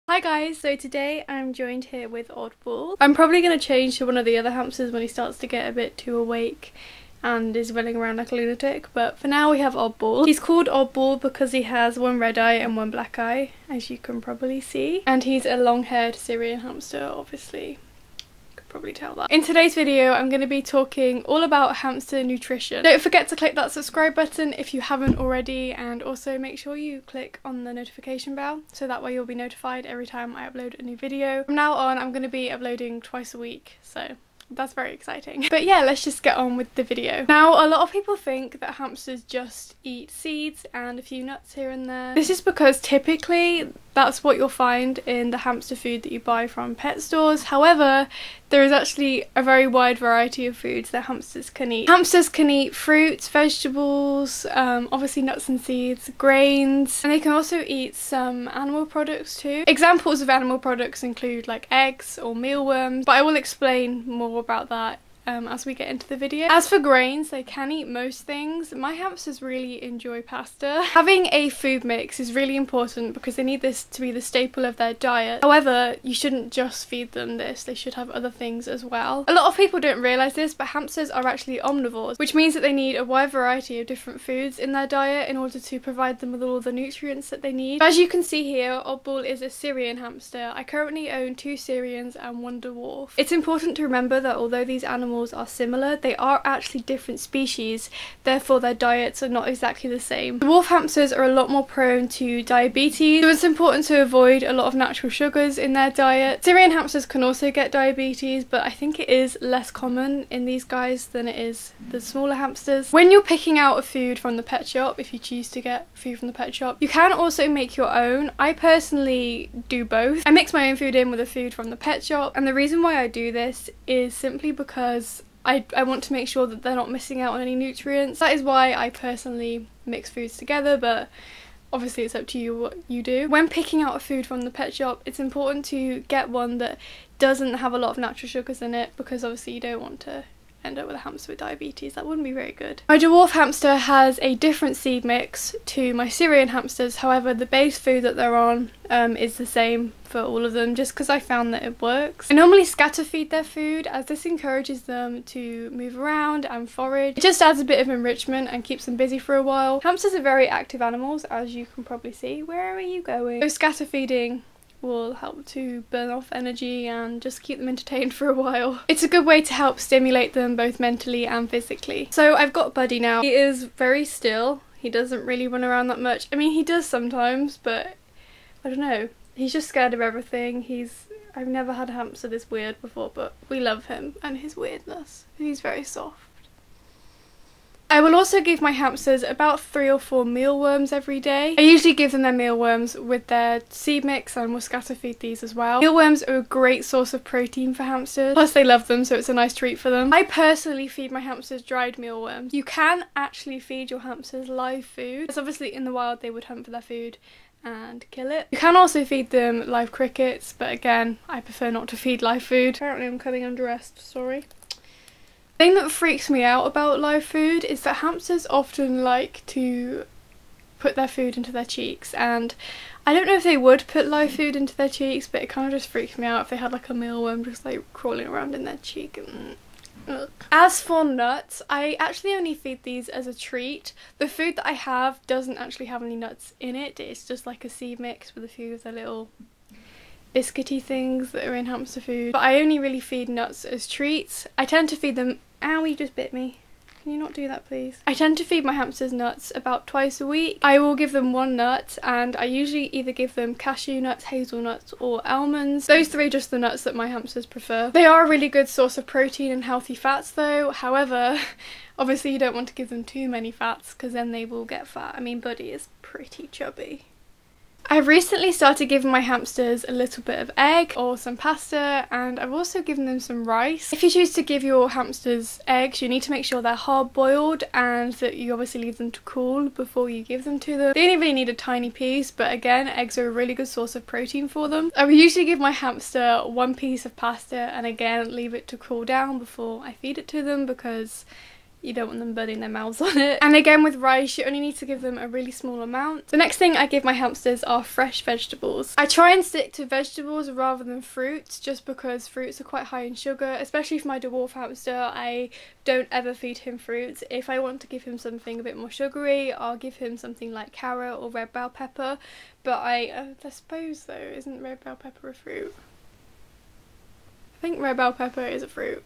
Hi guys, so today I'm joined here with Oddball. I'm probably going to change to one of the other hamsters when he starts to get a bit too awake and is running around like a lunatic, but for now we have Oddball. He's called Oddball because he has one red eye and one black eye, as you can probably see, and he's a long-haired Syrian hamster, obviously. Probably tell that. In today's video I'm going to be talking all about hamster nutrition. Don't forget to click that subscribe button if you haven't already, and also make sure you click on the notification bell so that way you'll be notified every time I upload a new video. From now on I'm going to be uploading twice a week, so that's very exciting. But yeah, let's just get on with the video. Now, a lot of people think that hamsters just eat seeds and a few nuts here and there. This is because typically that's what you'll find in the hamster food that you buy from pet stores. However, there is actually a very wide variety of foods that hamsters can eat. Hamsters can eat fruits, vegetables, obviously nuts and seeds, grains, and they can also eat some animal products too. Examples of animal products include like eggs or mealworms, but I will explain more about that as we get into the video. As for grains, they can eat most things. My hamsters really enjoy pasta. Having a food mix is really important because they need this to be the staple of their diet. However, you shouldn't just feed them this, they should have other things as well. A lot of people don't realise this, but hamsters are actually omnivores, which means that they need a wide variety of different foods in their diet in order to provide them with all the nutrients that they need. As you can see here, Oddball is a Syrian hamster. I currently own 2 Syrians and 1 Dwarf. It's important to remember that although these animals are similar, they are actually different species, therefore their diets are not exactly the same. Dwarf hamsters are a lot more prone to diabetes, so it's important to avoid a lot of natural sugars in their diet. Syrian hamsters can also get diabetes, but I think it is less common in these guys than it is the smaller hamsters. When you're picking out a food from the pet shop, if you choose to get food from the pet shop, you can also make your own. I personally do both. I mix my own food in with the food from the pet shop, and the reason why I do this is simply because I want to make sure that they're not missing out on any nutrients. That is why I personally mix foods together, but obviously it's up to you what you do. When picking out a food from the pet shop, it's important to get one that doesn't have a lot of natural sugars in it, because obviously you don't want to end up with a hamster with diabetes. That wouldn't be very good. My dwarf hamster has a different seed mix to my Syrian hamsters, however the base food that they're on is the same for all of them, just because I found that it works. I normally scatter feed their food as this encourages them to move around and forage. It just adds a bit of enrichment and keeps them busy for a while. Hamsters are very active animals, as you can probably see. Where are you going? So scatter feeding will help to burn off energy and just keep them entertained for a while. It's a good way to help stimulate them both mentally and physically. So I've got Buddy now. He is very still. He doesn't really run around that much. I mean, he does sometimes, but I don't know. He's just scared of everything. I've never had a hamster this weird before, but we love him and his weirdness. He's very soft. I will also give my hamsters about 3 or 4 mealworms every day. I usually give them their mealworms with their seed mix, and will scatter feed these as well. Mealworms are a great source of protein for hamsters, plus they love them, so it's a nice treat for them. I personally feed my hamsters dried mealworms. You can actually feed your hamsters live food, as obviously in the wild they would hunt for their food and kill it. You can also feed them live crickets, but again, I prefer not to feed live food. Apparently I'm coming undressed, sorry. The thing that freaks me out about live food is that hamsters often like to put their food into their cheeks, and I don't know if they would put live food into their cheeks, but it kind of just freaks me out if they had like a mealworm just like crawling around in their cheek. Ugh. As for nuts, I actually only feed these as a treat. The food that I have doesn't actually have any nuts in it, it's just like a seed mix with a few of the little biscuity things that are in hamster food. But I only really feed nuts as treats. I tend to feed them— ow, you just bit me. Can you not do that, please? I tend to feed my hamsters nuts about twice a week. I will give them 1 nut, and I usually either give them cashew nuts, hazelnuts or almonds. Those 3 are just the nuts that my hamsters prefer. They are a really good source of protein and healthy fats though. However, obviously you don't want to give them too many fats because then they will get fat. I mean, Buddy is pretty chubby. I've recently started giving my hamsters a little bit of egg or some pasta, and I've also given them some rice. If you choose to give your hamsters eggs, you need to make sure they're hard boiled and that you obviously leave them to cool before you give them to them. They only really need a tiny piece, but again, eggs are a really good source of protein for them. I will usually give my hamster 1 piece of pasta and again leave it to cool down before I feed it to them, because you don't want them burning their mouths on it. And again with rice, you only need to give them a really small amount. The next thing I give my hamsters are fresh vegetables. I try and stick to vegetables rather than fruits, just because fruits are quite high in sugar, especially for my dwarf hamster. I don't ever feed him fruits. If I want to give him something a bit more sugary, I'll give him something like carrot or red bell pepper. But I suppose though, isn't red bell pepper a fruit? I think red bell pepper is a fruit.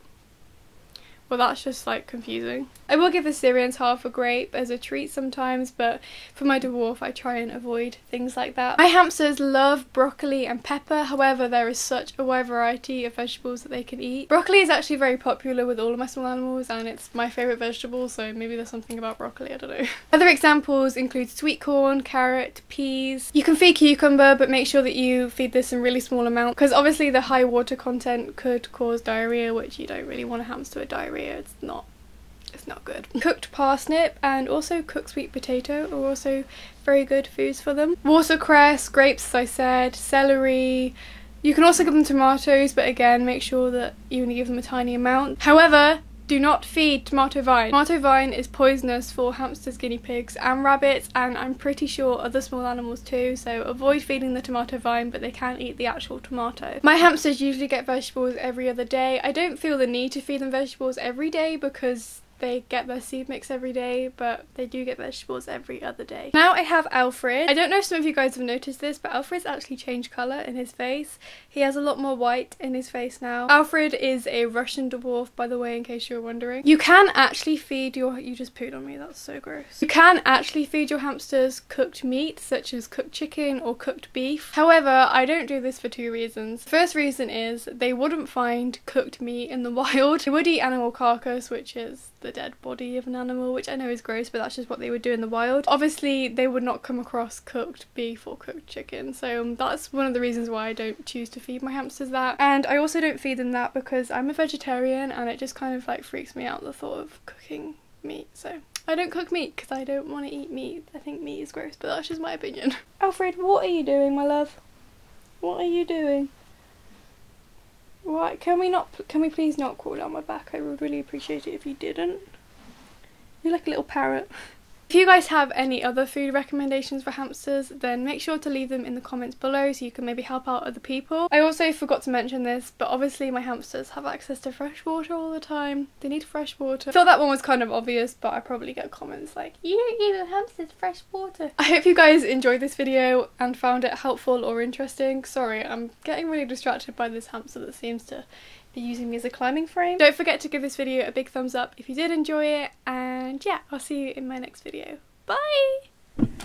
Well, that's just like confusing. I will give the Syrians half a grape as a treat sometimes, but for my dwarf I try and avoid things like that. My hamsters love broccoli and pepper, however there is such a wide variety of vegetables that they can eat. Broccoli is actually very popular with all of my small animals and it's my favourite vegetable, so maybe there's something about broccoli, I don't know. Other examples include sweet corn, carrot, peas. You can feed cucumber, but make sure that you feed this in really small amounts because obviously the high water content could cause diarrhea, which you don't really want a hamster with diarrhea. It's not good. Cooked parsnip and also cooked sweet potato are also very good foods for them. Watercress, grapes as I said, celery. You can also give them tomatoes, but again make sure that you only give them a tiny amount. However, do not feed tomato vine. Tomato vine is poisonous for hamsters, guinea pigs and rabbits, and I'm pretty sure other small animals too, so avoid feeding the tomato vine, but they can eat the actual tomato. My hamsters usually get vegetables every other day. I don't feel the need to feed them vegetables every day because they get their seed mix every day, but they do get vegetables every other day. Now I have Alfred. I don't know if some of you guys have noticed this, but Alfred's actually changed colour in his face. He has a lot more white in his face now. Alfred is a Russian dwarf, by the way, in case you were wondering. You can actually feed your... You just pooed on me, that's so gross. You can actually feed your hamsters cooked meat, such as cooked chicken or cooked beef. However, I don't do this for two reasons. The first reason is they wouldn't find cooked meat in the wild. They would eat animal carcass, which is the dead body of an animal, which I know is gross, but that's just what they would do in the wild. Obviously they would not come across cooked beef or cooked chicken, so that's one of the reasons why I don't choose to feed my hamsters that. And I also don't feed them that because I'm a vegetarian and it just kind of like freaks me out, the thought of cooking meat. So I don't cook meat because I don't want to eat meat. I think meat is gross, but that's just my opinion. Alfred, what are you doing, my love? What are you doing? Right, can we please not crawl down my back? I would really appreciate it if you didn't. You're like a little parrot. If you guys have any other food recommendations for hamsters, then make sure to leave them in the comments below so you can maybe help out other people. I also forgot to mention this, but obviously my hamsters have access to fresh water all the time. They need fresh water. I thought that one was kind of obvious, but I probably get comments like, you don't give your hamsters fresh water. I hope you guys enjoyed this video and found it helpful or interesting. Sorry, I'm getting really distracted by this hamster that seems to be using me as a climbing frame. Don't forget to give this video a big thumbs up if you did enjoy it, and yeah, I'll see you in my next video. Bye!